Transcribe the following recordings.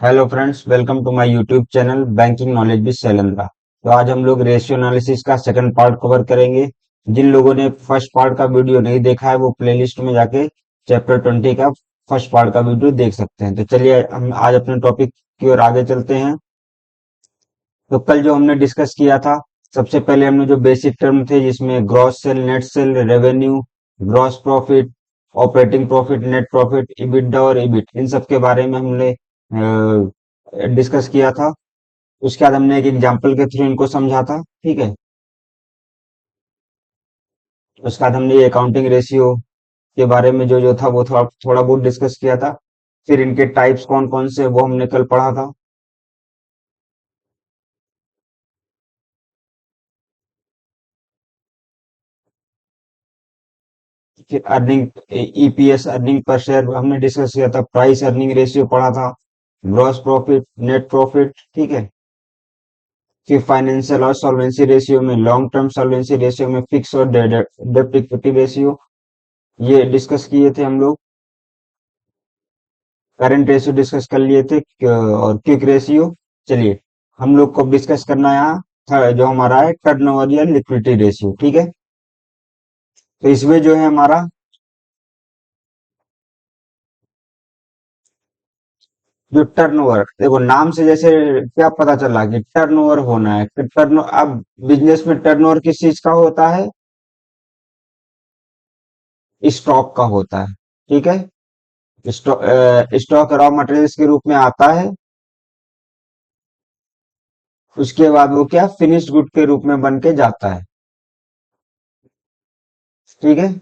Hello friends, welcome to my YouTube channel banking knowledge with Shailendra. तो आज हम लोग रेशियो एनालिसिस का सेकंड पार्ट कवर करेंगे। जिन लोगों ने फर्स्ट पार्ट का वीडियो नहीं देखा है वो प्लेलिस्ट में जाके चैप्टर 20 का फर्स्ट पार्ट का वीडियो देख सकते हैं। तो चलिए हम आज अपने टॉपिक की ओर आगे चलते हैं। तो कल जो हमने डिस्कस किया था, सबसे पहले हमने जो बेसिक टर्म थे जिसमें gross sale, net sale, revenue, gross profit, operating profit, net profit, EBITDA और इबिट, इन सब के बारे में हमने डिस्कस किया था। उसके बाद हमने एक एग्जाम्पल के थ्रू इनको समझा था। ठीक है। उसके बाद हमने ये अकाउंटिंग रेशियो के बारे में जो जो था वो थोड़ा थोड़ा बहुत डिस्कस किया था। फिर इनके टाइप्स कौन कौन से वो हमने कल पढ़ा था। फिर earning, EPS, earning per share हमने डिस्कस किया था। प्राइस अर्निंग रेशियो पढ़ा था। Gross profit, net profit. ठीक है। फिर फाइनेंशियल और सॉल्वेंसी रेशियो में, लॉन्ग टर्म सॉल्वेंसी रेशियो में, फिक्स और डेब्ट इक्विटी रेशियो ये डिस्कस किए थे हम लोग। करंट रेशियो डिस्कस कर लिए थे और क्विक रेशियो। चलिए हम लोग को डिस्कस करना है यहाँ जो हमारा है टर्नओवर या लिक्विडिटी रेशियो। ठीक है। तो इसमें जो है हमारा जो टर्नओवर, देखो नाम से जैसे क्या पता चला कि टर्नओवर होना है। टर्न अब बिजनेस में टर्नओवर किस चीज का होता है? स्टॉक का होता है। ठीक है। स्टॉक रॉ मटेरियल्स के रूप में आता है। उसके बाद वो क्या फिनिश्ड गुड के रूप में बन के जाता है। ठीक है।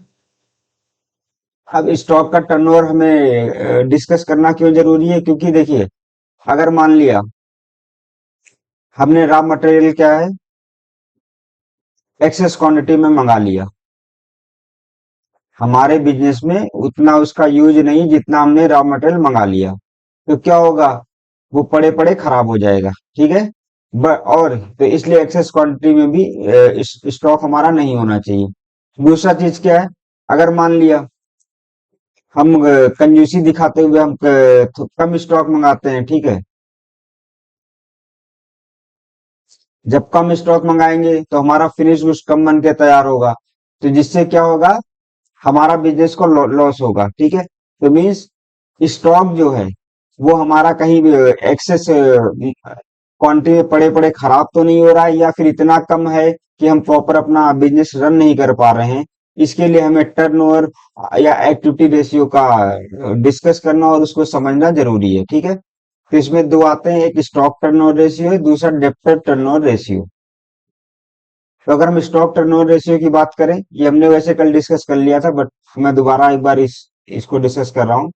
अब स्टॉक का टर्नओवर हमें डिस्कस करना क्यों जरूरी है? क्योंकि देखिए, अगर मान लिया हमने रॉ मटेरियल क्या है एक्सेस क्वांटिटी में मंगा लिया, हमारे बिजनेस में उतना उसका यूज नहीं जितना हमने रॉ मटेरियल मंगा लिया, तो क्या होगा? वो पड़े पड़े खराब हो जाएगा। ठीक है। और तो इसलिए एक्सेस क्वांटिटी में भी स्टॉक हमारा नहीं होना चाहिए। दूसरा चीज क्या है? अगर मान लिया हम कंजूसी दिखाते हुए हम कम स्टॉक मंगाते हैं। ठीक है। जब कम स्टॉक मंगाएंगे तो हमारा फिनिश गुड्स कम बन के तैयार होगा, तो जिससे क्या होगा? हमारा बिजनेस को लॉस होगा। ठीक है। तो मीन्स स्टॉक जो है वो हमारा कहीं भी एक्सेस क्वांटिटी में पड़े पड़े खराब तो नहीं हो रहा है, या फिर इतना कम है कि हम प्रॉपर अपना बिजनेस रन नहीं कर पा रहे हैं। इसके लिए हमें टर्नओवर या एक्टिविटी रेशियो का डिस्कस करना और उसको समझना जरूरी है। ठीक है। तो इसमें दो आते हैं, एक स्टॉक टर्नओवर रेशियो है, दूसरा डेब्टर टर्नओवर रेशियो। तो अगर हम स्टॉक टर्नओवर रेशियो की बात करें, ये हमने वैसे कल डिस्कस कर लिया था, बट मैं दोबारा एक बार इसको डिस्कस कर रहा हूँ।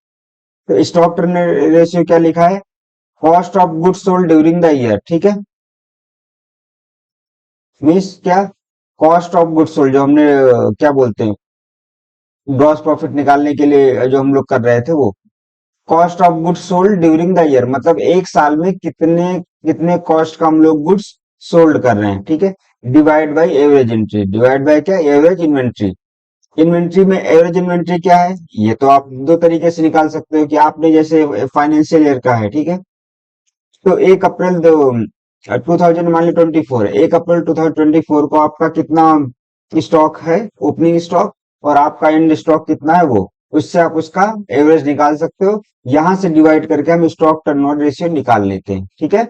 तो स्टॉक टर्नओवर रेशियो क्या लिखा है? Cost of goods sold during the year. ठीक है। मीन्स क्या? कॉस्ट ऑफ गुड्स सोल्ड जो हमने क्या बोलते हैं, ग्रॉस प्रॉफिट निकालने के लिए जो हम लोग कर रहे थे वो cost of goods sold during the year, मतलब एक साल में कितने कितने कॉस्ट का हम लोग गुड्स सोल्ड कर रहे हैं। ठीक है। Divide by average inventory. Divide by क्या? Average inventory. इन्वेंट्री में एवरेज इन्वेंट्री क्या है? ये तो आप दो तरीके से निकाल सकते हो कि आपने जैसे फाइनेंशियल ईयर का है। ठीक है। तो 1 अप्रैल 2000 मान ली 24, 1 अप्रैल 2024 को आपका कितना स्टॉक है, ओपनिंग स्टॉक, और आपका एंड स्टॉक कितना है, वो उससे आप उसका एवरेज निकाल सकते हो। यहां से डिवाइड करके हम स्टॉक टर्नओवर रेशियो निकाल लेते हैं। ठीक है।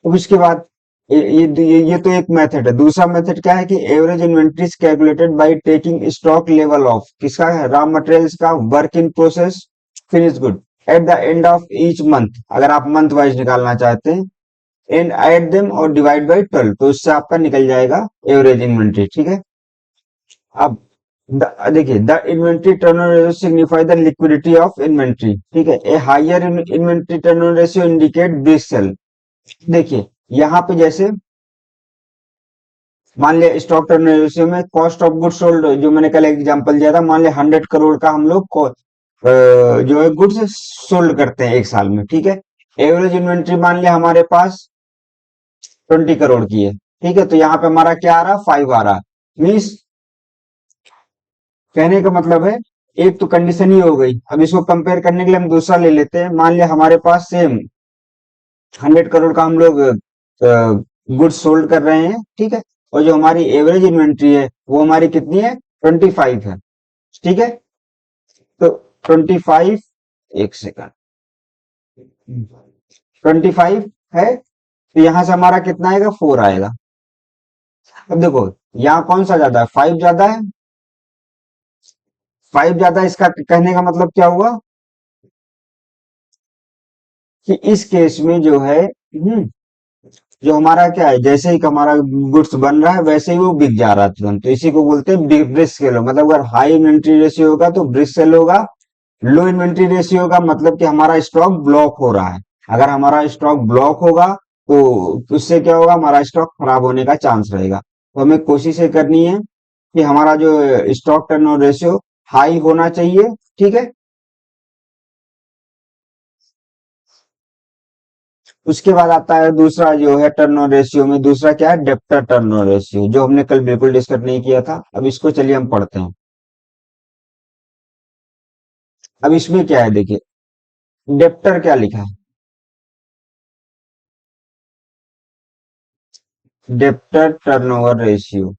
अब इसके बाद ये तो एक मेथड है। दूसरा मेथड क्या है कि average inventory is calculated by taking stock level of किसका है, रॉ मटेरियल्स का, work in process, finish good at the end of each month, अगर आप मंथ वाइज निकालना चाहते हैं, एंड ऐड देम और डिवाइड बाय 12, तो इससे आपका निकल जाएगा एवरेज इन्वेंट्री। ठीक है। अब देखिए, the inventory turnover ratio signify the liquidity of inventory. ठीक है। A higher inventory turnover ratio indicate brisk sale. देखिए यहाँ पे जैसे मान लिया स्टॉक टर्नओवर रेशियो में कॉस्ट ऑफ गुड्स सोल्ड जो मैंने कल एग्जांपल दिया था, मान लिया 100 करोड़ का हम लोग जो है गुड्स सोल्ड करते हैं एक साल में। ठीक है। एवरेज इन्वेंट्री मान लिया हमारे पास 20 करोड़ की है। ठीक है। तो यहाँ पे हमारा क्या आ रहा है? 5 आ रहा है। मीन्स कहने का मतलब है एक तो कंडीशन ही हो गई। अब इसको कंपेयर करने के लिए हम दूसरा ले लेते हैं। मान लिया हमारे पास सेम 100 करोड़ का हम लोग गुड्स सोल्ड कर रहे हैं, ठीक है, और जो हमारी एवरेज इन्वेंट्री है वो हमारी कितनी है, 25 है, ठीक है। तो 25, एक सेकंड, 25 है, तो यहां से हमारा कितना आएगा, 4 आएगा। अब देखो, यहाँ कौन सा ज्यादा है, 5 ज्यादा है। 5 ज्यादा, इसका कहने का मतलब क्या हुआ कि इस केस में जो है, जो हमारा क्या है, जैसे ही हमारा गुड्स बन रहा है वैसे ही वो बिक जा रहा है तुरंत, तो इसी को बोलते हैं ब्रिस्क सेल। मतलब अगर हाई इन्वेंट्री रेशियो होगा तो ब्रिस्क सेल होगा, लो इन्वेंट्री रेशियो होगा मतलब कि हमारा स्टॉक ब्लॉक हो रहा है। अगर हमारा स्टॉक ब्लॉक होगा तो उससे क्या होगा, हमारा स्टॉक खराब होने का चांस रहेगा। तो हमें कोशिश ये करनी है कि हमारा जो स्टॉक टर्नओवर रेशियो हाई होना चाहिए, ठीक है। उसके बाद आता है दूसरा जो है टर्नओवर रेशियो में, दूसरा क्या है, डेप्टर टर्नओवर रेशियो, जो हमने कल बिल्कुल डिस्कस नहीं किया था। अब इसको चलिए हम पढ़ते हैं। अब इसमें क्या है, देखिए डेप्टर क्या लिखा है, डेप्टर टर्नओवर रेशियो।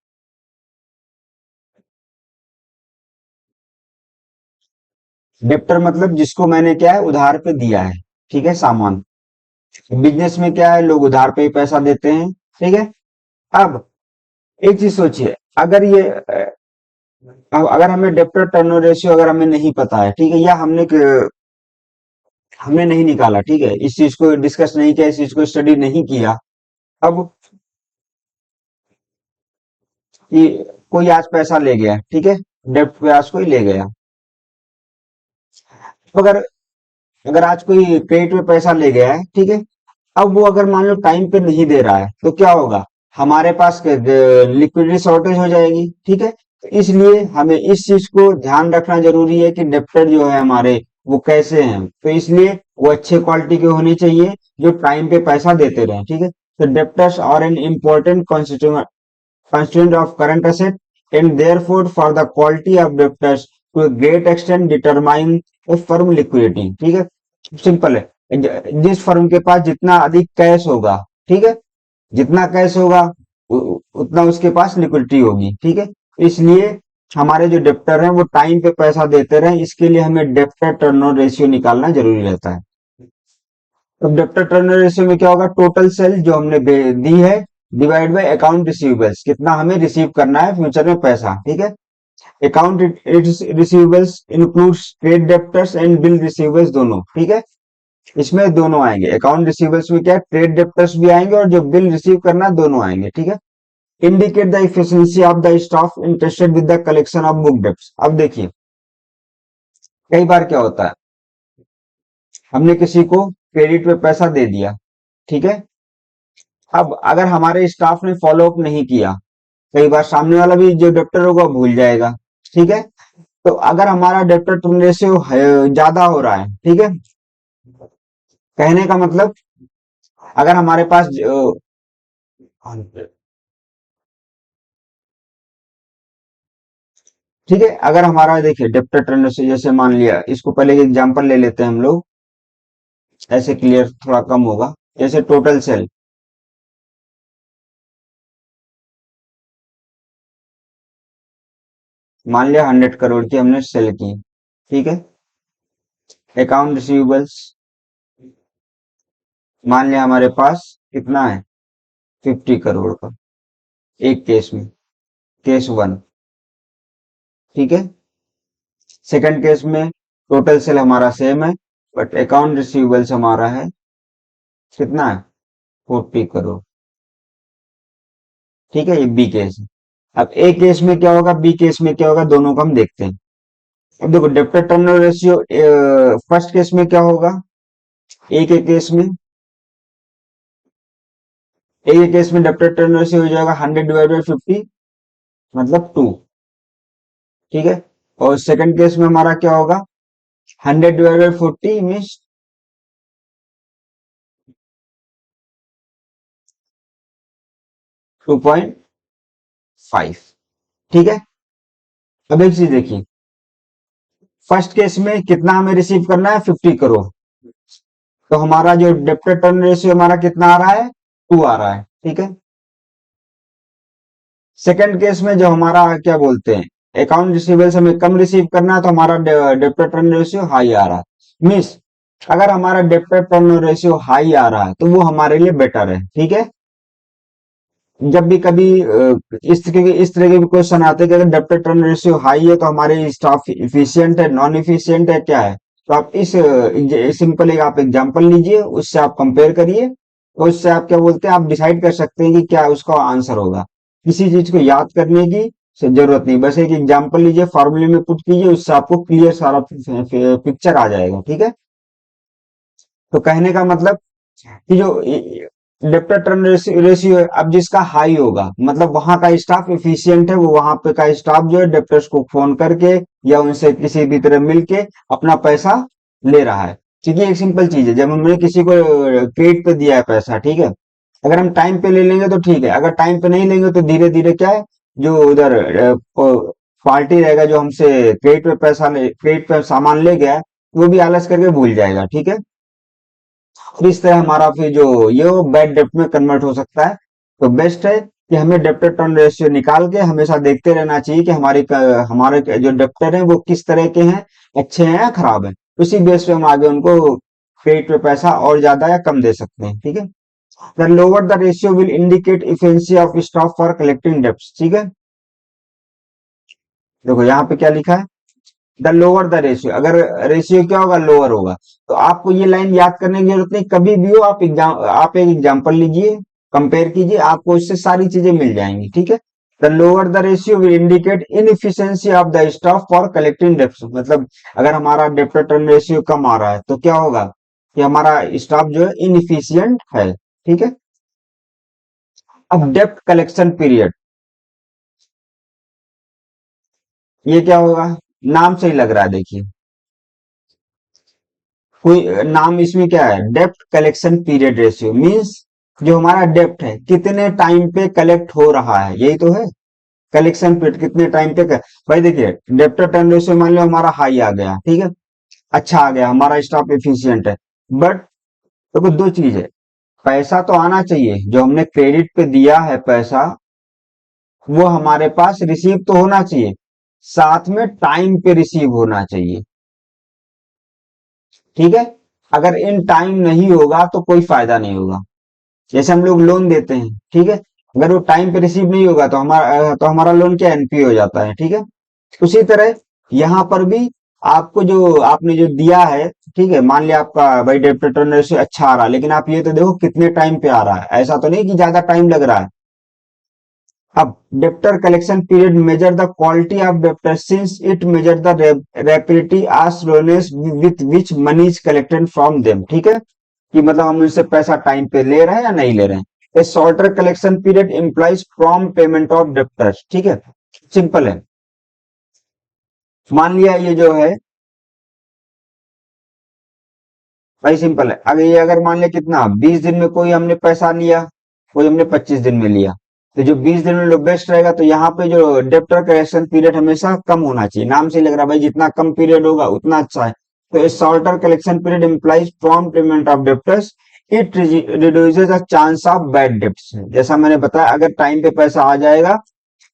डेप्टर मतलब जिसको मैंने क्या है, उधार पे दिया है, ठीक है, सामान। बिजनेस में क्या है, लोग उधार पे ही पैसा देते हैं, ठीक है। अब एक चीज सोचिए, अगर ये अगर हमें डेप्टर टर्नओवर रेशियो अगर हमें नहीं पता है, ठीक है, या हमने नहीं निकाला, ठीक है, इस चीज को डिस्कस नहीं किया, इस चीज को स्टडी नहीं किया। अब कि कोई आज पैसा ले गया, ठीक है, डेप्ट पे आज कोई ले गया। तो अगर आज कोई क्रेडिट पे पैसा ले गया है, ठीक है, अब वो अगर मान लो टाइम पे नहीं दे रहा है तो क्या होगा, हमारे पास लिक्विडिटी शॉर्टेज हो जाएगी, ठीक है। तो इसलिए हमें इस चीज को ध्यान रखना जरूरी है कि डेप्टर जो है हमारे, वो कैसे हैं। तो इसलिए वो अच्छे क्वालिटी के होने चाहिए, जो टाइम पे पैसा देते रहे, ठीक है। तो debtors are an important constituent of current asset, and therefore for the quality of debtors to a great extent determine a firm liquidity, ठीक है। सिंपल है, जिस फर्म के पास जितना अधिक कैश होगा, ठीक है, जितना कैश होगा उतना उसके पास लिक्विडिटी होगी, ठीक है। इसलिए हमारे जो डेप्टर हैं वो टाइम पे पैसा देते रहे, इसके लिए हमें डेप्टर टर्नओवर रेशियो निकालना जरूरी रहता है। तो डेप्टर टर्नओवर रेशियो में क्या होगा, टोटल सेल जो हमने दी है डिवाइड बाय अकाउंट रिसीवेबल्स, कितना हमें रिसीव करना है फ्यूचर में पैसा, ठीक है। Account receivables includes trade debtors and bill receivables दोनों, ठीक है। इसमें दोनों आएंगे, अकाउंट रिसीवेबल्स में क्या है, ट्रेड डेप्टर्स भी आएंगे और जो बिल रिसीव करना है दोनों आएंगे, ठीक है। Indicate the efficiency of the staff interested with the collection of book डेप्ट। अब देखिए, कई बार क्या होता है, हमने किसी को क्रेडिट पे पैसा दे दिया, ठीक है। अब अगर हमारे स्टाफ ने फॉलो अप नहीं किया, कई बार सामने वाला भी जो डेप्टर होगा भूल जाएगा, ठीक है। तो अगर हमारा डेप्टर टर्न रेशियो ज्यादा हो रहा है, ठीक है, कहने का मतलब अगर हमारे पास ठीक है, अगर हमारा देखिए डेप्टर टर्न रेशियो, जैसे मान लिया, इसको पहले एग्जांपल ले लेते हैं हम लोग, ऐसे क्लियर थोड़ा कम होगा। जैसे टोटल सेल, मान लिया 100 करोड़ की हमने सेल की, ठीक है। अकाउंट रिसीवेबल्स, मान लिया हमारे पास कितना है, 50 करोड़ का, एक केस में, केस वन, ठीक है। सेकंड केस में टोटल सेल हमारा सेम है, बट अकाउंट रिसीवेबल्स हमारा है कितना है, 40 करोड़, ठीक है, ये बी केस है। अब ए केस में क्या होगा, बी केस में क्या होगा, दोनों को हम देखते हैं। अब देखो debtor turnover ratio first case में क्या होगा, ए के केस में, ए के केस में डेप्टर टर्नओवर रेशियो हो जाएगा 100/50, मतलब 2, ठीक है। और सेकंड केस में हमारा क्या होगा, 100/40 मीन्स 2.5, ठीक है। अब एक चीज देखिए, फर्स्ट केस में कितना हमें रिसीव करना है, 50 करोड़। तो हमारा जो डेप्टर टर्न रेशियो हमारा कितना आ रहा है, 2 आ रहा है, ठीक है। सेकंड केस में जो हमारा क्या बोलते हैं, अकाउंट रिसीवेबल्स हमें कम रिसीव करना है, तो हमारा डेप्टर टर्न रेशियो हाई आ रहा है। मीन्स अगर हमारा डेप्टर टर्न रेशियो हाई आ रहा है तो वो हमारे लिए बेटर है, ठीक है। जब भी कभी इस तरह के भी क्वेश्चन आते हैं कि अगर डेप्टर टर्न रेशियो हाई है तो हमारे स्टाफ इफिशिएंट है, नॉन इफिशिएंट है, क्या है। तो आप इस सिंपल एक आप एग्जांपल लीजिए, उससे आप कंपेयर करिए, तो उससे आप क्या बोलते हैं, आप डिसाइड कर सकते हैं कि क्या उसका आंसर होगा। किसी चीज को याद करने की जरूरत नहीं, बस एक एग्जांपल लीजिए, फॉर्मूले में पुट कीजिए, उससे आपको क्लियर सारा पिक्चर आ जाएगा, ठीक है। तो कहने का मतलब कि जो डेप्टर टर्न रेशियो है, अब जिसका हाई होगा मतलब वहां का स्टाफ इफिशियंट है, वो वहां पे का स्टाफ जो है डेप्टर्स को फोन करके या उनसे किसी भी तरह मिलके अपना पैसा ले रहा है। क्योंकि एक सिंपल चीज है, जब हमने किसी को क्रेडिट पे दिया है पैसा, ठीक है, अगर हम टाइम पे ले लेंगे तो ठीक है, अगर टाइम पे नहीं लेंगे तो धीरे धीरे क्या है, जो उधर पार्टी रहेगा जो हमसे क्रेडिट पे सामान ले गया है, वो भी आलस करके भूल जाएगा, ठीक है। और इस तरह हमारा फिर जो ये बैड डेप्ट में कन्वर्ट हो सकता है। तो बेस्ट है कि हमें डेप्टर टर्न रेशियो निकाल के हमेशा देखते रहना चाहिए कि हमारे जो डेप्टर हैं वो किस तरह के हैं, अच्छे हैं या खराब है। उसी बेस पे हम आगे उनको क्रेडिट पे पैसा और ज्यादा या कम दे सकते हैं, ठीक है। The lower the ratio will indicate efficiency of staff for collecting डेप्ट, ठीक है। देखो यहाँ पे क्या लिखा है, द लोअर द रेशियो, अगर रेशियो क्या होगा, लोअर होगा, तो आपको ये लाइन याद करने की जरूरत नहीं, कभी भी हो आप एक एग्जांपल लीजिए, कंपेयर कीजिए, आपको इससे सारी चीजें मिल जाएंगी, ठीक है। The lower the ratio will indicate inefficiency of the staff for collecting डेप्ट, मतलब अगर हमारा डेप्टर टर्न रेशियो कम आ रहा है तो क्या होगा कि हमारा स्टाफ जो है इनएफिशिएंट है, ठीक है। अब डेप्ट कलेक्शन पीरियड, ये क्या होगा, नाम से ही लग रहा है, देखिए कोई नाम इसमें क्या है, डेप्ट कलेक्शन पीरियड रेशियो, मींस जो हमारा डेप्ट है कितने टाइम पे कलेक्ट हो रहा है, यही तो है कलेक्शन पीरियड, कितने टाइम पे भाई देखिए, डेप्टर टर्न रेशियो मान लो हमारा हाई आ गया, ठीक है, अच्छा आ गया, हमारा स्टाफ एफिशिएंट है, बट देखो दो चीज है, पैसा तो आना चाहिए, जो हमने क्रेडिट पे दिया है पैसा वो हमारे पास रिसीव तो होना चाहिए, साथ में टाइम पे रिसीव होना चाहिए, ठीक है। अगर इन टाइम नहीं होगा तो कोई फायदा नहीं होगा। जैसे हम लोग लोन देते हैं, ठीक है, अगर वो टाइम पे रिसीव नहीं होगा तो हमारा लोन क्या एनपी हो जाता है, ठीक है। उसी तरह यहाँ पर भी आपको जो आपने जो दिया है, ठीक है, मान लिया आपका भाई डेब्ट रिटर्न रेशियो अच्छा आ रहा है, लेकिन आप ये तो देखो कितने टाइम पे आ रहा है, ऐसा तो नहीं कि ज्यादा टाइम लग रहा है। अब debtor collection period measure the quality of debtor since it measure the rapidity as slowness with which money is collected from them, ठीक है, कि मतलब हम उनसे पैसा टाइम पे ले रहे हैं या नहीं ले रहे हैं। ए shorter collection period implies prompt payment of debtors, ठीक है, सिंपल है। मान लिया ये जो है भाई सिंपल है, अगर ये अगर मान लिया कितना 20 दिन में कोई हमने पैसा लिया, कोई हमने 25 दिन में लिया, तो जो 20 दिन में लोग बेस्ट रहेगा, तो यहाँ पे जो डेप्टर करेक्शन पीरियड हमेशा कम होना चाहिए, नाम से ही लग रहा है भाई जितना कम पीरियड होगा उतना अच्छा है। तो shorter collection period implies prompt payment of debtors, it reduces the chance of bad debts, जैसा मैंने बताया अगर टाइम पे पैसा आ जाएगा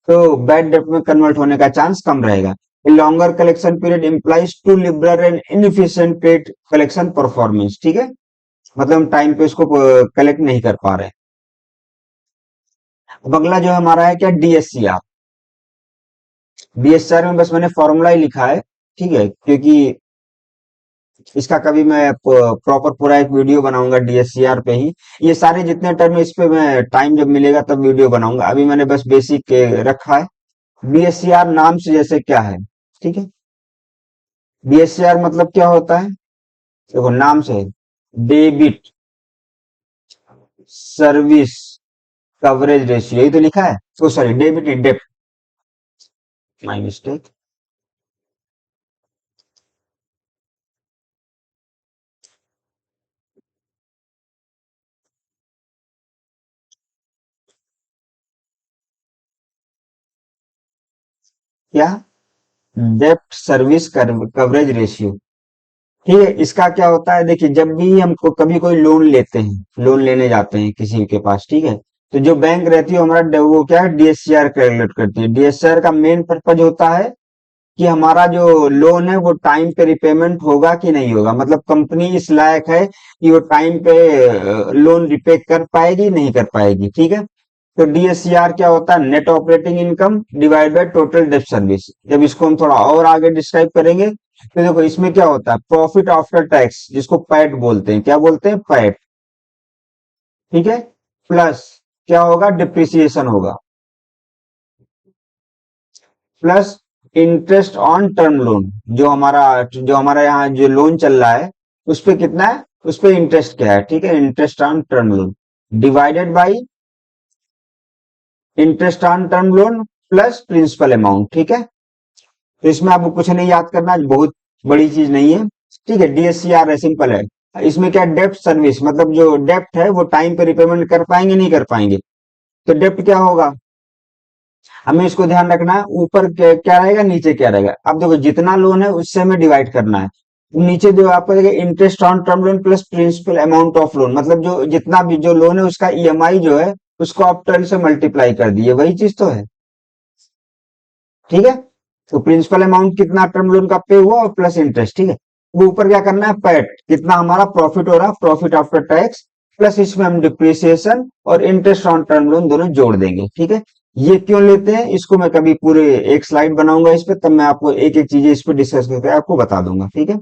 तो बैड डेप्ट में कन्वर्ट होने का चांस कम रहेगा। A longer collection period implies too liberal and inefficient credit collection performance, ठीक है, मतलब हम टाइम पे उसको कलेक्ट नहीं कर पा रहे। अब अगला जो हमारा है क्या, डीएससीआर। डीएससीआर में बस मैंने फॉर्मूला ही लिखा है, ठीक है, क्योंकि इसका कभी मैं प्रॉपर पूरा एक वीडियो बनाऊंगा डीएससीआर पे ही, ये सारे जितने टर्म है इस पे मैं टाइम जब मिलेगा तब वीडियो बनाऊंगा, अभी मैंने बस बेसिक रखा है। डीएससीआर नाम से जैसे क्या है, ठीक है, डीएससीआर मतलब क्या होता है, देखो नाम से डेबिट सर्विस कवरेज रेशियो, यही तो लिखा है, तो सॉरी डेबिट डेप्ट, माय मिस्टेक। क्या, डेप्ट सर्विस कवरेज रेशियो। ठीक है, इसका क्या होता है, देखिए जब भी हमको कभी कोई लोन लेते हैं, लोन लेने जाते हैं किसी के पास, ठीक है, तो जो बैंक रहती है हमारा वो क्या है, डीएससीआर कैलकुलेट करती है। डीएससीआर का मेन पर्पज होता है कि हमारा जो लोन है वो टाइम पे रिपेमेंट होगा कि नहीं होगा, मतलब कंपनी इस लायक है कि वो टाइम पे लोन रिपे कर पाएगी नहीं कर पाएगी। ठीक है, तो डीएससीआर क्या होता है, net operating income divide by total debt service. जब इसको हम थोड़ा और आगे डिस्क्राइब करेंगे तो देखो इसमें क्या होता है, प्रॉफिट आफ्टर टैक्स, जिसको पैट बोलते हैं, क्या बोलते हैं, पैट। ठीक है, प्लस क्या होगा, डिप्रिसिएशन होगा, plus interest on term loan. जो हमारा यहाँ जो लोन चल रहा है उस पे कितना है, उस पे इंटरेस्ट क्या है, ठीक है, interest on term loan divided by interest on term loan plus principal amount. ठीक है, तो इसमें आपको कुछ नहीं याद करना, बहुत बड़ी चीज नहीं है। ठीक है, डीएससीआर है, सिंपल है। इसमें क्या, डेप्ट सर्विस, मतलब जो डेप्ट है वो टाइम पे रिपेमेंट कर पाएंगे नहीं कर पाएंगे, तो डेप्ट क्या होगा, हमें इसको ध्यान रखना है, ऊपर क्या रहेगा नीचे क्या रहेगा। अब देखो जितना लोन है उससे हमें डिवाइड करना है। नीचे जो आपको देखिए, interest on term loan plus principal amount of loan, मतलब जो जितना भी जो लोन है उसका ईएमआई जो है उसको आप 10 से मल्टीप्लाई कर दिए, वही चीज तो है। ठीक है, तो प्रिंसिपल अमाउंट कितना टर्म लोन का पे हुआ और प्लस इंटरेस्ट। ठीक है, वो ऊपर क्या करना है, पैट कितना हमारा प्रॉफिट हो रहा है, प्रॉफिट आफ्टर टैक्स, प्लस इसमें हम डिप्रिसिएशन और इंटरेस्ट ऑन टर्म लोन दोनों जोड़ देंगे। ठीक है, ये क्यों लेते हैं इसको मैं कभी पूरे एक स्लाइड बनाऊंगा इस पे, तब मैं आपको एक एक चीजें इस पे डिस्कस करके आपको बता दूंगा। ठीक है,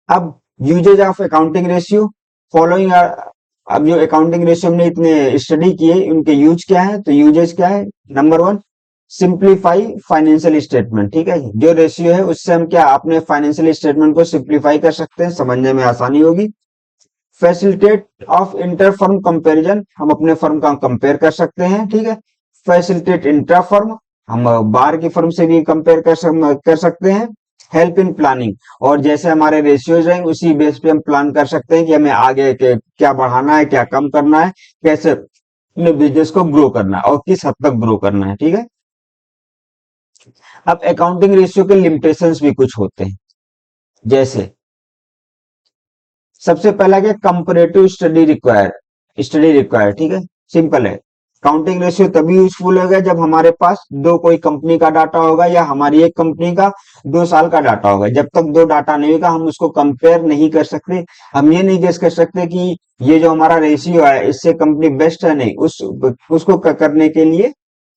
अब usages of accounting ratio following. अब जो अकाउंटिंग रेशियो हमने इतने स्टडी किए उनके यूज क्या है, तो यूजेज क्या है, number one, simplify financial statement. ठीक है, जो रेशियो है उससे हम क्या अपने फाइनेंशियल स्टेटमेंट को सिंप्लीफाई कर सकते हैं, समझने में आसानी होगी। Facilitate of inter firm comparison, हम अपने फर्म का कंपेयर कर सकते हैं। ठीक है, फैसिलिटेट इंट्रा फर्म, हम बाहर की फर्म से भी कंपेयर कर सकते हैं। हेल्प इन प्लानिंग, और जैसे हमारे रेशियोज हैं उसी बेस पे हम प्लान कर सकते हैं कि हमें आगे के क्या बढ़ाना है, क्या कम करना है, कैसे अपने बिजनेस को ग्रो करना है और किस हद तक ग्रो करना है। ठीक है, अब अकाउंटिंग रेशियो के लिमिटेशंस भी कुछ होते हैं, जैसे सबसे पहला क्या, कंपैरेटिव स्टडी रिक्वायर। ठीक है, सिंपल है, काउंटिंग रेशियो तभी यूजफुल होगा जब हमारे पास दो कोई कंपनी का डाटा होगा या हमारी एक कंपनी का 2 साल का डाटा होगा। जब तक दो डाटा नहीं होगा हम उसको कंपेयर नहीं कर सकते, हम ये नहीं गेस कर सकते कि ये जो हमारा रेशियो है इससे कंपनी बेस्ट है, नहीं, उसको करने के लिए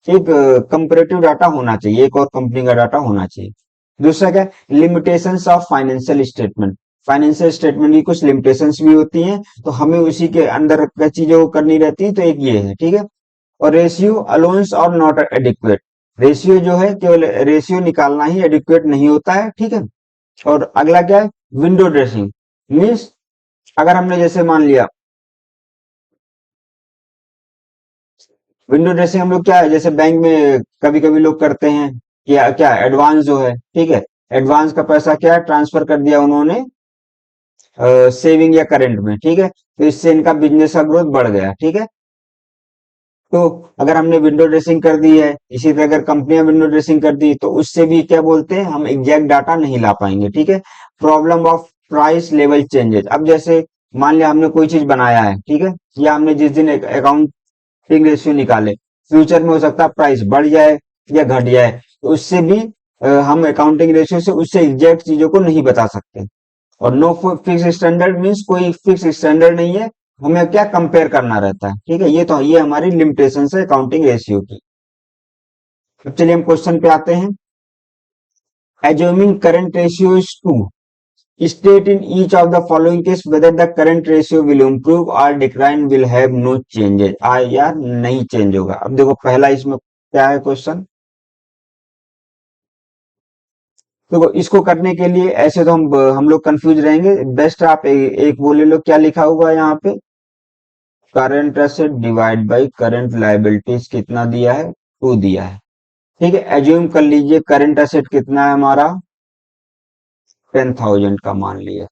एक कंपेरेटिव डाटा होना चाहिए, एक और कंपनी का डाटा होना चाहिए। दूसरा क्या, limitations of financial statement, financial statement की कुछ लिमिटेशंस भी होती हैं, तो हमें उसी के अंदर का चीजें करनी रहती है, तो एक ये है। ठीक है, और रेशियो अलोन्स और नॉट एडिक्वेट, रेशियो जो है केवल रेशियो निकालना ही एडिक्वेट नहीं होता है। ठीक है, और अगला क्या है, विंडो ड्रेसिंग, मीन्स अगर हमने जैसे मान लिया, विंडो ड्रेसिंग हम लोग क्या है, जैसे बैंक में कभी कभी लोग करते हैं, क्या क्या एडवांस जो है, ठीक है, एडवांस का पैसा क्या है, ट्रांसफर कर दिया उन्होंने सेविंग या करंट में। ठीक है, तो इससे इनका बिजनेस का ग्रोथ बढ़ गया। ठीक है, तो अगर हमने विंडो ड्रेसिंग कर दी है, इसी तरह अगर कंपनियां विंडो ड्रेसिंग कर दी तो उससे भी क्या बोलते हैं, हम एग्जैक्ट डाटा नहीं ला पाएंगे। ठीक है, problem of price level changes, अब जैसे मान लिया हमने कोई चीज बनाया है, ठीक है, या हमने जिस दिन अकाउंटिंग रेशियो निकाले, फ्यूचर में हो सकता है प्राइस बढ़ जाए या घट जाए, तो उससे भी हम अकाउंटिंग रेशियो से उससे एग्जैक्ट चीजों को नहीं बता सकते। और नो फिक्स स्टैंडर्ड मीन्स कोई फिक्स स्टैंडर्ड नहीं है, हमें क्या कंपेयर करना रहता है। ठीक है, ये हमारी लिमिटेशन है अकाउंटिंग रेशियो की। अब चलिए हम क्वेश्चन पे आते हैं। Assuming current ratio is two, state in each of the following case whether the current ratio will improve और decline will have no changes. यार नहीं चेंज होगा। अब देखो पहला इसमें क्या है क्वेश्चन, देखो इसको करने के लिए ऐसे तो हम लोग कंफ्यूज रहेंगे, बेस्ट आप एक बोले लो क्या लिखा हुआ है यहाँ पे, current asset divide by current liabilities कितना दिया है, 2 दिया है। ठीक है, एज्यूम कर लीजिए करंट एसेट कितना है हमारा, 10,000 का मान लिया।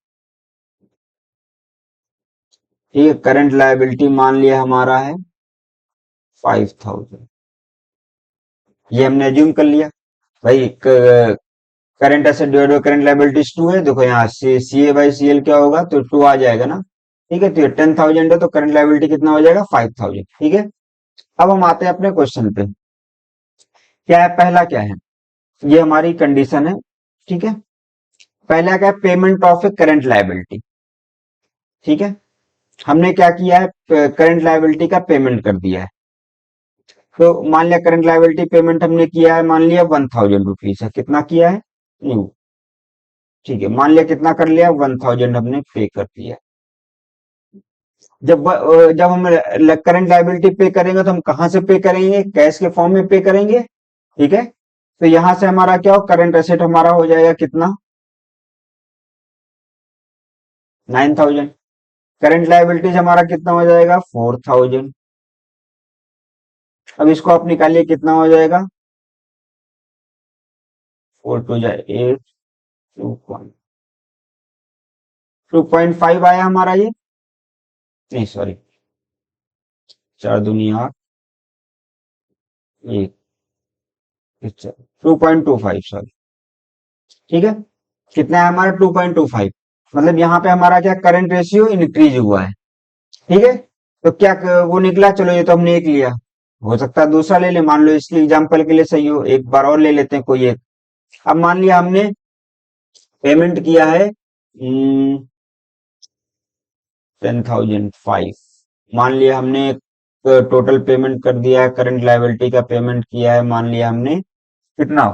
ठीक है, करंट लायबिलिटी मान लिया हमारा है 5,000, ये हमने एज्यूम कर लिया। भाई current asset divide by current liabilities 2 है, देखो यहाँ सी ए बाई सी एल क्या होगा, तो 2 आ जाएगा ना। ठीक है, तो ये 10,000 है, तो करंट लायबिलिटी कितना हो जाएगा, 5,000। ठीक है, अब हम आते हैं अपने क्वेश्चन पे। क्या है, पहला क्या है, ये हमारी कंडीशन है। ठीक है, पहला क्या है, payment of A current liability. ठीक है, हमने क्या किया है, करंट लायबिलिटी का पेमेंट कर दिया है। तो मान लिया करंट लायबिलिटी पेमेंट हमने किया है, मान लिया 1,000 रुपीज है, कितना किया है, न्यू। ठीक है, मान लिया कितना कर लिया, 1,000 हमने पे कर दिया। जब हम करंट लायबिलिटी पे करेंगे तो हम कहाँ से पे करेंगे, कैश के फॉर्म में पे करेंगे। ठीक है, तो यहां से हमारा क्या हो, करंट एसेट हमारा हो जाएगा कितना, 9,000। करंट लायबिलिटीज हमारा कितना हो जाएगा, 4,000। अब इसको आप निकालिए, कितना हो जाएगा, 4 2 जा 8, 2.5 आया हमारा ये, नहीं सॉरी, 4 दूनी 8, एक 2.25, सॉरी। ठीक है, कितना है हमारा, 2.25। मतलब यहाँ पे हमारा क्या, करंट रेशियो इंक्रीज हुआ है। ठीक है, तो क्या वो निकला, चलो ये तो हमने एक लिया, हो सकता है दूसरा ले ले, मान लो इसलिए एग्जाम्पल के लिए सही हो, एक बार और ले लेते हैं कोई एक। अब मान लिया हमने पेमेंट किया है 10,005, मान लिया हमने टोटल पेमेंट कर दिया है, करंट लायबिलिटी का पेमेंट किया है, मान लिया हमने कितना,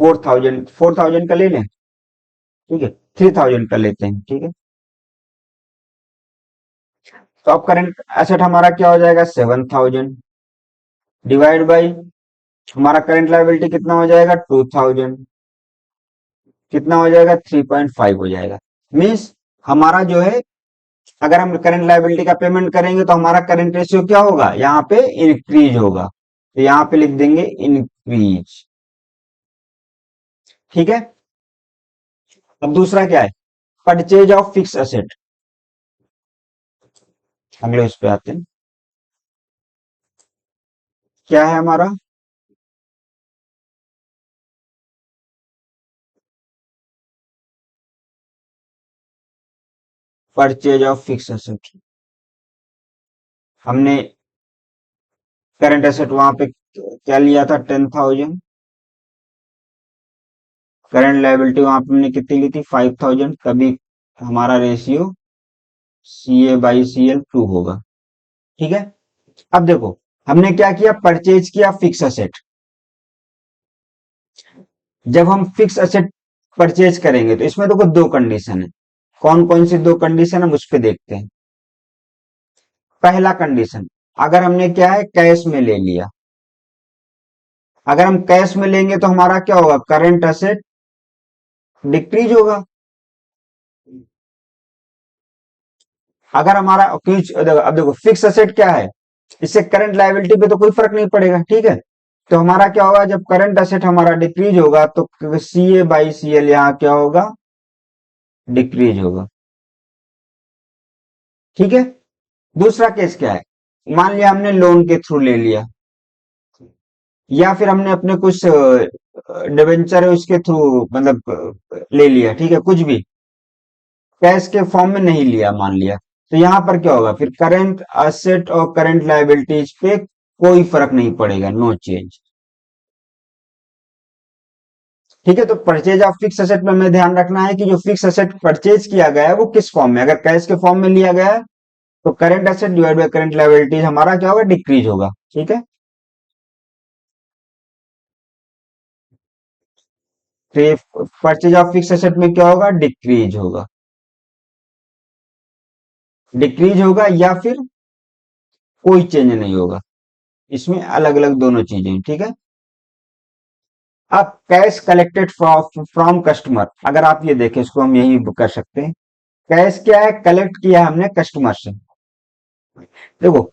4,000 का ले लें। ठीक है, 3,000 का लेते हैं। ठीक है, तो अब करंट एसेट हमारा क्या हो जाएगा, 7,000 डिवाइड बाई हमारा करंट लायबिलिटी कितना हो जाएगा, 2,000, कितना हो जाएगा, 3.5 हो जाएगा। मीन्स हमारा जो है, अगर हम करंट लायबिलिटी का पेमेंट करेंगे तो हमारा करंट रेशियो क्या होगा, यहाँ पे इंक्रीज होगा, तो यहाँ पे लिख देंगे इंक्रीज। ठीक है, अब दूसरा क्या है, परचेज ऑफ फिक्स एसेट। अगले उस पे आते हैं, क्या है हमारा, परचेज ऑफ फिक्स एसेट। हमने करंट एसेट वहां पे क्या लिया था, 10,000। करंट लायबिलिटी वहां पे हमने कितनी ली थी, 5,000। तभी हमारा ratio C A by C L 2 होगा। ठीक है, अब देखो, हमने क्या किया, परचेज किया फिक्स एसेट। जब हम फिक्स एसेट परचेज करेंगे तो इसमें देखो दो कंडीशन है, कौन कौन सी दो कंडीशन हम उस पे देखते हैं। पहला कंडीशन, अगर हमने क्या है, कैश में ले लिया, अगर हम कैश में लेंगे तो हमारा क्या होगा, करंट एसेट डिक्रीज होगा। अगर हमारा कुछ अब देखो फिक्स एसेट क्या है, इससे करंट लायबिलिटी पे तो कोई फर्क नहीं पड़ेगा। ठीक है, तो हमारा क्या होगा, जब करंट एसेट हमारा डिक्रीज होगा तो सी ए बाई सी एल यहाँ क्या होगा, डिक्रीज होगा। ठीक है, दूसरा केस क्या है, मान लिया हमने लोन के थ्रू ले लिया, या फिर हमने अपने कुछ डिवेंचर है उसके थ्रू, मतलब ले लिया। ठीक है, कुछ भी कैश के फॉर्म में नहीं लिया मान लिया, तो यहां पर क्या होगा, फिर करंट एसेट और करंट लायबिलिटीज पे कोई फर्क नहीं पड़ेगा, नो चेंज। ठीक है, तो परचेज ऑफ फिक्स एसेट में हमें ध्यान रखना है कि जो फिक्स एसेट परचेज किया गया है वो किस फॉर्म में, अगर कैश के फॉर्म में लिया गया है तो current asset divide by current liabilities हमारा क्या होगा, डिक्रीज होगा। ठीक है, तो परचेज ऑफ फिक्स एसेट में क्या होगा, डिक्रीज होगा, डिक्रीज होगा, या फिर कोई चेंज नहीं होगा। इसमें अलग अलग दोनों चीजें। ठीक है, अब कैश कलेक्टेड फ्रॉम कस्टमर, अगर आप ये देखें इसको हम यही कर सकते हैं, कैश क्या है, कलेक्ट किया है हमने कस्टमर से। देखो,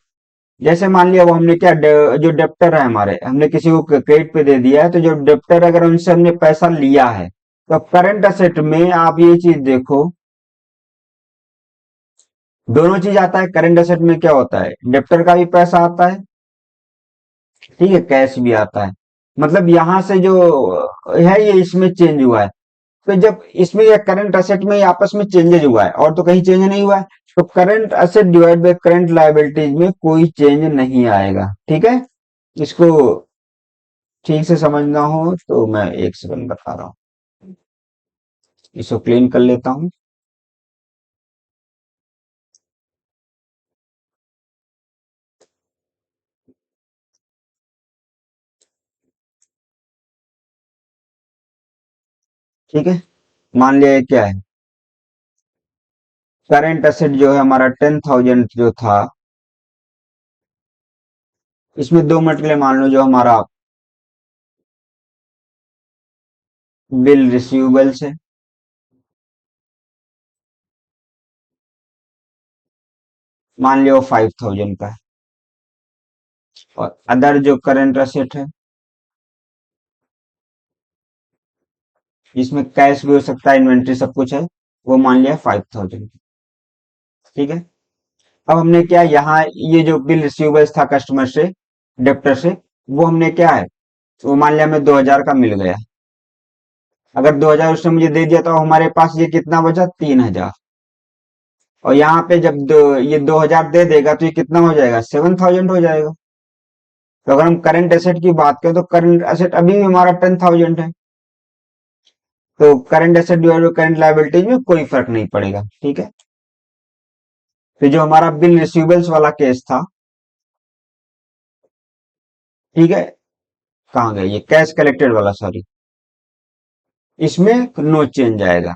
जैसे मान लिया वो हमने क्या जो डेप्टर है हमारे, हमने किसी को क्रेडिट पे दे दिया है, तो जो डेप्टर अगर उनसे हमने पैसा लिया है, तो करंट असेट में आप ये चीज देखो, दोनों चीज आता है। करंट असेट में क्या होता है, डेप्टर का भी पैसा आता है, ठीक है, कैश भी आता है। मतलब यहाँ से जो है ये इसमें चेंज हुआ है। तो जब इसमें या करंट असेट में आपस में चेंजेज हुआ है और तो कहीं चेंज नहीं हुआ है, तो current asset divide by current liabilities में कोई चेंज नहीं आएगा। ठीक है, इसको ठीक से समझना हो तो मैं एक सेकंड बता रहा हूँ, इसको क्लीन कर लेता हूँ। ठीक है, मान लिया ये क्या है, करंट असेट जो है हमारा 10,000 जो था, इसमें दो मटेरियल मान लो जो हमारा बिल रिसीवेबल्स है, मान लियो 5,000 का है, और अदर जो करंट असेट है, जिसमें कैश भी हो सकता है, इन्वेंट्री सब कुछ है, वो मान लिया 5,000। ठीक है, अब हमने क्या यहाँ ये जो बिल रिसीवेबल्स था कस्टमर से, डेप्टर से, वो हमने क्या है, वो मान लिया हमें 2,000 का मिल गया। अगर 2,000 उसने मुझे दे दिया तो हमारे पास ये कितना बचा, 3,000। और यहाँ पे जब ये 2,000 दे देगा तो ये कितना हो जाएगा, 7,000 हो जाएगा। तो अगर हम करंट एसेट की बात करें तो करंट एसेट अभी भी हमारा 10,000 है, तो current asset divide by current liabilities में कोई फर्क नहीं पड़ेगा। ठीक है, तो जो हमारा बिल रिसीवेबल्स वाला केस था, ठीक है, कहाँ गया ये कैश कलेक्टेड वाला, सॉरी, इसमें नो चेंज आएगा।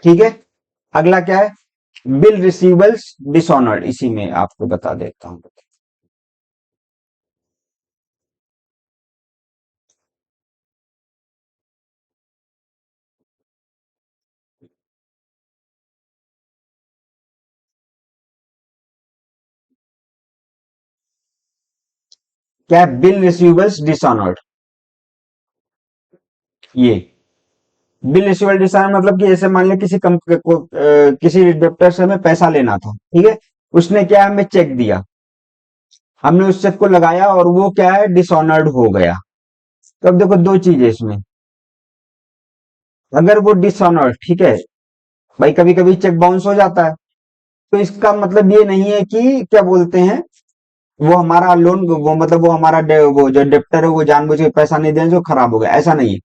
ठीक है, अगला क्या है, बिल रिसीवेबल्स डिसऑनर्ड, इसी में आपको बता देता हूं। क्या है, बिल रिसीवेबल्स डिसऑनर्ड, ये बिल रिसीवेबल डिसऑनर्ड मतलब कि ऐसे मान लिया किसी कंपनी को किसी डेप्टर से हमें पैसा लेना था, ठीक है, उसने क्या हमें चेक दिया, हमने उस चेक को लगाया और वो क्या है, डिसऑनर्ड हो गया। तो अब देखो दो चीजें इसमें, अगर वो डिसऑनर्ड, ठीक है, भाई कभी कभी चेक बाउंस हो जाता है, तो इसका मतलब ये नहीं है कि क्या बोलते हैं, वो हमारा लोन, वो मतलब वो हमारा वो जो डेप्टर है वो जानबूझ के पैसा नहीं देने जो खराब हो गया, ऐसा नहीं है।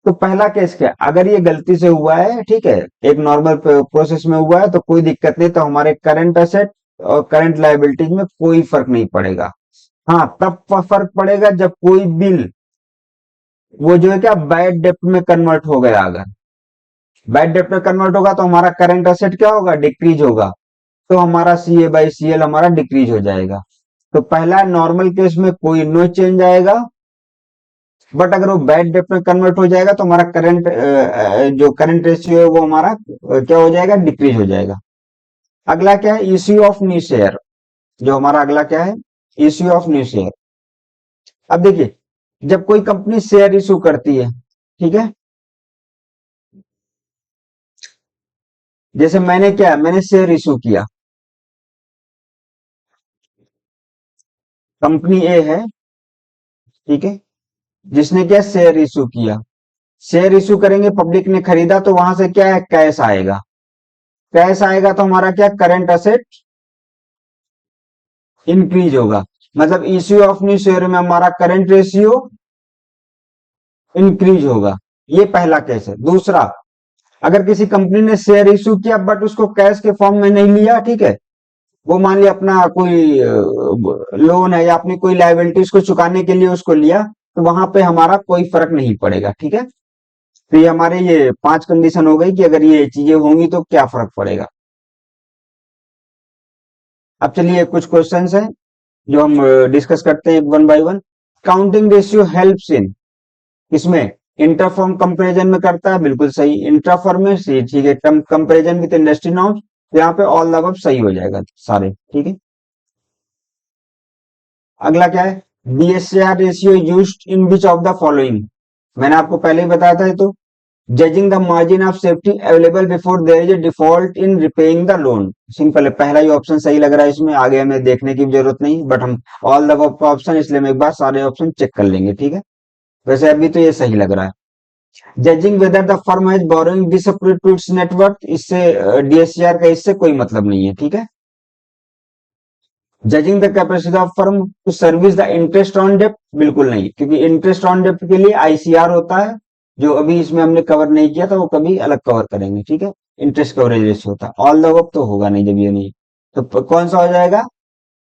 तो पहला केस क्या, अगर ये गलती से हुआ है, ठीक है, एक नॉर्मल प्रोसेस में हुआ है तो कोई दिक्कत नहीं, तो हमारे करंट एसेट और करंट लायबिलिटीज में कोई फर्क नहीं पड़ेगा। हाँ, तब फर्क पड़ेगा जब कोई बिल वो जो है क्या बैड डेप्ट में कन्वर्ट हो गया। अगर बैड डेप्ट में कन्वर्ट होगा तो हमारा करंट एसेट क्या होगा, डिक्रीज होगा, तो हमारा सी ए बाई सी एल हमारा डिक्रीज हो जाएगा। तो पहला नॉर्मल केस में कोई नो चेंज आएगा, बट अगर वो बैड डेप्ट में कन्वर्ट हो जाएगा तो हमारा करंट जो करंट रेशियो है वो हमारा क्या हो जाएगा, डिक्रीज हो जाएगा। अगला क्या है, इश्यू ऑफ न्यू शेयर, जो हमारा अगला क्या है, इश्यू ऑफ न्यू शेयर। अब देखिए, जब कोई कंपनी शेयर इशू करती है, ठीक है, जैसे मैंने क्या, मैंने शेयर इशू किया, कंपनी ए है, ठीक है, जिसने क्या शेयर इशू किया, शेयर इशू करेंगे, पब्लिक ने खरीदा, तो वहां से क्या है, कैश आएगा, कैश आएगा तो हमारा क्या, करंट असेट इंक्रीज होगा। मतलब इश्यू ऑफ न्यू शेयर में हमारा करंट रेशियो इंक्रीज होगा। ये पहला केस है। दूसरा, अगर किसी कंपनी ने शेयर इशू किया बट उसको कैश के फॉर्म में नहीं लिया, ठीक है, वो मान लिया अपना कोई लोन है या अपनी कोई लायबिलिटी उसको चुकाने के लिए उसको लिया, तो वहां पे हमारा कोई फर्क नहीं पड़ेगा। ठीक है, तो ये हमारे ये 5 कंडीशन हो गई कि अगर ये चीजें होंगी तो क्या फर्क पड़ेगा। अब चलिए कुछ क्वेश्चंस हैं जो हम डिस्कस करते हैं one by one. Counting ratio helps in, इसमें इंटरफॉर्म कंपैरिजन में करता है, बिल्कुल सही। इंटरफॉर्म में सही, ठीक है, कंपैरिजन विद इंडस्ट्री नॉर्म्स, तो यहाँ पे ऑल द अबव सही हो जाएगा सारे। ठीक है, अगला क्या है, DSCR ratio used in which of the following, मैंने आपको पहले ही बताया था ये तो, judging the margin of safety available before there is a default in repaying the loan. Simple है, पहला ही ऑप्शन सही लग रहा है, इसमें आगे हमें देखने की भी जरूरत नहीं, बट हम ऑल द ऑप्शन, इसलिए हम एक बार सारे ऑप्शन चेक कर लेंगे, ठीक है। वैसे अभी तो ये सही लग रहा है। Judging whether the firm has borrowing disapproved to its network, इससे डीएससीआर का इससे कोई मतलब नहीं है, ठीक है। Judging the capacity of firm to service the interest on डेप्ट, बिल्कुल नहीं, क्योंकि इंटरेस्ट ऑन डेप्ट के लिए आईसीआर होता है, जो अभी इसमें हमने कवर नहीं किया था, वो कभी अलग कवर करेंगे, ठीक है। इंटरेस्ट कवरेज रेशियो होता है, ऑल द अब तो होगा नहीं जब ये नहीं। तो कौन सा हो जाएगा,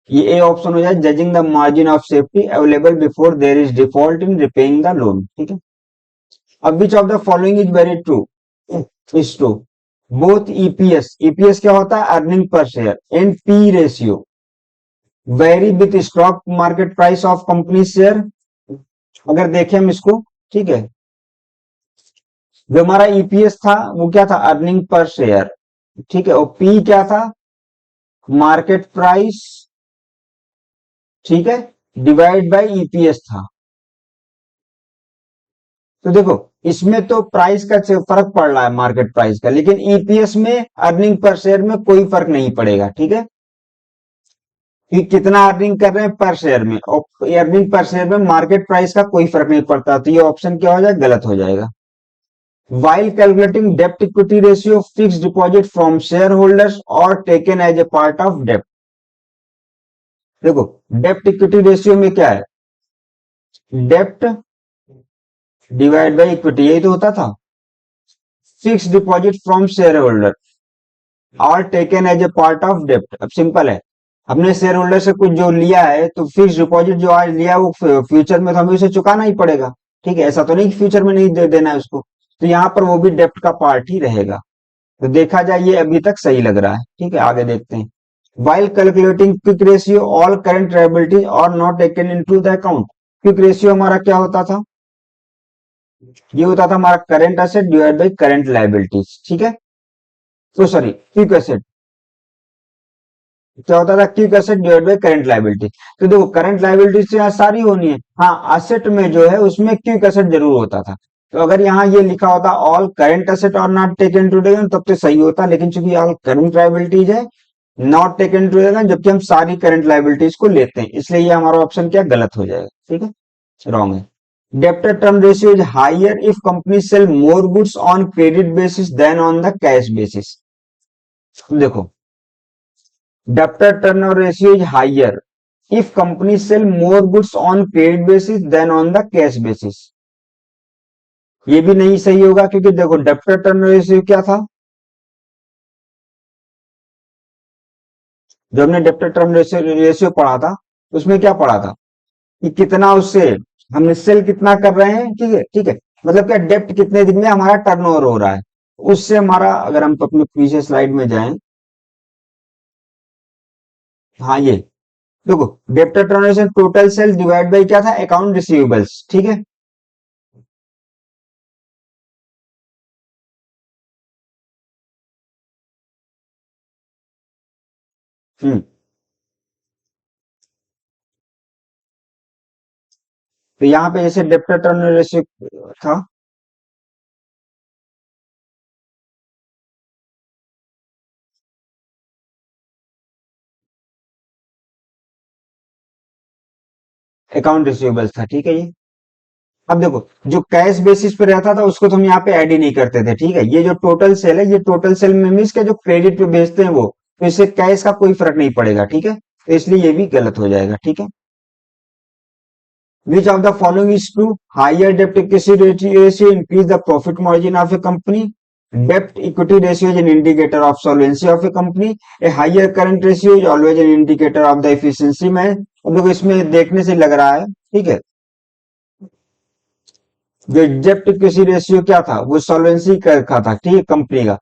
ये ए ऑप्शन हो जाए, judging the margin of safety available before there is default in repaying the loan, ठीक है। अब which of the following is very true, is true, both EPS, EPS क्या होता है, earning per share, and P ratio vary with stock market price of company share. अगर देखें हम इसको, ठीक है, जो हमारा ईपीएस था वो क्या था, अर्निंग पर शेयर, ठीक है, और पी क्या था, मार्केट प्राइस, ठीक है, डिवाइड बाय ईपीएस था। तो देखो, इसमें तो प्राइस का फर्क पड़ रहा है, मार्केट प्राइस का, लेकिन ईपीएस में अर्निंग पर शेयर में कोई फर्क नहीं पड़ेगा, ठीक है, कि कितना अर्निंग कर रहे हैं पर शेयर में, और अर्निंग पर शेयर में मार्केट प्राइस का कोई फर्क नहीं पड़ता, तो ये ऑप्शन क्या हो जाएगा, गलत हो जाएगा। While calculating debt equity ratio, fixed deposit from shareholders or taken as a part of debt। देखो, डेप्ट इक्विटी रेशियो में क्या है, डेप्ट डिवाइड बाय इक्विटी, यही तो होता था। Fix deposit from share holder और taken as a part of डेप्ट, अब सिंपल है, हमने शेयर होल्डर से कुछ जो लिया है, तो फिक्स डिपॉजिट जो आज लिया वो फ्यूचर में तो हमें उसे चुकाना ही पड़ेगा, ठीक है, ऐसा तो नहीं कि फ्यूचर में नहीं देना है उसको, तो यहाँ पर वो भी डेप्ट का पार्ट ही रहेगा। तो देखा जाए ये अभी तक सही लग रहा है, ठीक है, आगे देखते हैं। While calculating quick ratio, all current liabilities are not taken into the account। Quick ratio हमारा क्या होता था, ये होता था हमारा current asset divide by current liabilities, ठीक है। तो सॉरी, क्विक एसेट क्या होता था, quick asset divide by current liability. तो देखो, करंट लाइबिलिटीज तो यहाँ सारी होनी है, हाँ, एसेट में जो है उसमें क्विक एसेट जरूर होता था। तो अगर यहाँ ये लिखा होता ऑल करंट एसेट और नॉट टेकन टू टेकन, तब तो सही होता, लेकिन चूंकि ऑल करंट लाइबिलिटीज है, नॉट टेकन टू टेकन, जबकि हम सारी करंट लाइबिलिटीज को लेते हैं, इसलिए ये हमारा ऑप्शन क्या गलत हो जाएगा, ठीक है, रॉन्ग है। Debtor term ratio is higher if company sell more goods on credit basis than on the cash basis. देखो, debtor turnover ratio is higher if company sell more goods on credit basis than on the cash basis। ये भी नहीं सही होगा, क्योंकि देखो debtor turn ratio क्या था, जो हमने डेप्टर टर्म रेशियो पढ़ा था, उसमें क्या पढ़ा था, कि कितना उससे हम सेल कितना कर रहे हैं, ठीक है, ठीक है, मतलब क्या डेप्ट कितने दिन में हमारा टर्नओवर हो रहा है, उससे हमारा, अगर हम अपने पीछे स्लाइड में जाएं, हाँ ये देखो, debtor turn total sale divide by क्या था, अकाउंट रिसीवेबल्स, ठीक है। हम्म, तो यहाँ पे जैसे डेप्टर टर्न रेशियो था, अकाउंट रिसीवेबल्स था, ठीक है ये। अब देखो, जो कैश बेसिस पे रहता था उसको तो हम यहाँ पे ऐड ही नहीं करते थे, ठीक है, ये जो टोटल सेल है, ये टोटल सेल में मीन्स के जो क्रेडिट पे बेचते हैं वो, तो इससे कैश का कोई फर्क नहीं पड़ेगा, ठीक है, तो इसलिए ये भी गलत हो जाएगा, ठीक है। विच of the following is true, higher dept equity ratio increase the profit margin of a company, dept equity ratio is an indicator of solvency of a company, a higher current ratio is always an indicator of the efficiency में। अब देखो, इसमें देखने से लग रहा है, ठीक है, जो डेप्ट इक्विटी रेशियो क्या था, वो सॉल्वेंसी का था, ठीक है, कंपनी का,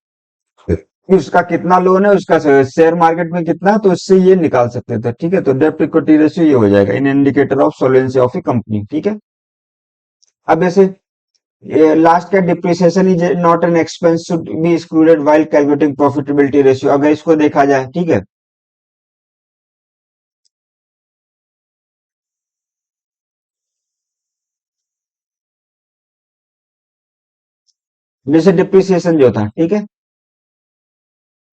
कि उसका कितना लोन है, उसका शेयर मार्केट में कितना है, तो इससे ये निकाल सकते थे, ठीक है, तो डेप्ट इक्विटी रेशियो ये हो जाएगा, an indicator of solvency of a company, ठीक है। अब जैसे लास्ट का depreciation is not an expense should be excluded while calculating profitability ratio, अगर इसको देखा जाए, ठीक है, जैसे डिप्रिसिएशन जो था, ठीक है,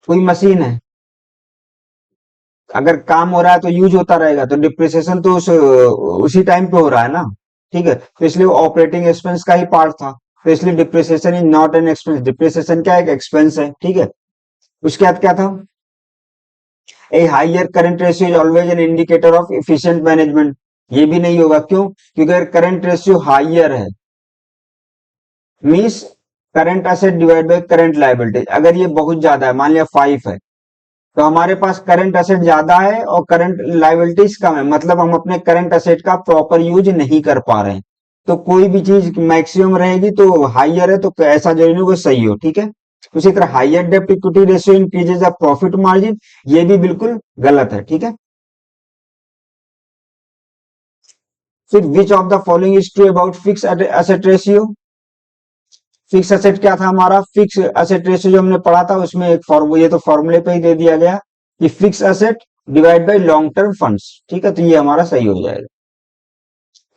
कोई मशीन है, अगर काम हो रहा है तो यूज होता रहेगा, तो डिप्रिसिएशन तो उसी टाइम पे हो रहा है ना, ठीक है, तो इसलिए वो ऑपरेटिंग एक्सपेंस का ही पार्ट था, तो इसलिए depreciation is not an expense, depreciation क्या है, एक एक्सपेंस है, ठीक है। उसके बाद क्या था, a higher current ratio is always an indicator of efficient management, ये भी नहीं होगा, क्यों, क्योंकि अगर करंट रेशियो हाइयर है means current asset divide by current liability, अगर ये बहुत ज्यादा है, मान लिया 5 है, तो हमारे पास करंट एसेट ज्यादा है और करंट लायबिलिटीज कम है, मतलब हम अपने करंट एसेट का प्रॉपर यूज नहीं कर पा रहे हैं, तो कोई भी चीज मैक्सिमम रहेगी तो हाइयर है, तो ऐसा जरूरी नहीं वो सही हो, ठीक है। उसी तरह हाइयर डेप्ट equity ratio increases the profit margin, ये भी बिल्कुल गलत है, ठीक है। फिर which of the following is true about fix asset ratio, fix asset क्या था हमारा, फिक्स एसेट रेशियो जो हमने पढ़ा था उसमें एक फॉर्मूला, ये तो फॉर्मूले पे ही दे दिया गया कि fix asset divide bye long term funds, ठीक है, तो ये हमारा सही हो जाएगा,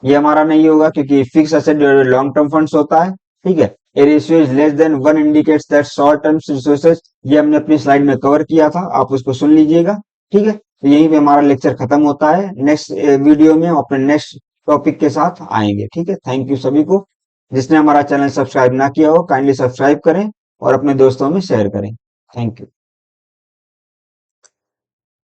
ये हमारा नहीं होगा क्योंकि fix asset long term funds होता है, ठीक है। ए ratio is less than 1 indicates that short term resources, ये हमने अपनी स्लाइड में कवर किया था, आप उसको सुन लीजिएगा, ठीक है। तो यहीं पे हमारा लेक्चर खत्म होता है, नेक्स्ट वीडियो में अपने नेक्स्ट टॉपिक के साथ आएंगे, ठीक है। थैंक यू सभी को, जिसने हमारा चैनल सब्सक्राइब ना किया हो काइंडली सब्सक्राइब करें और अपने दोस्तों में शेयर करें। Thank you.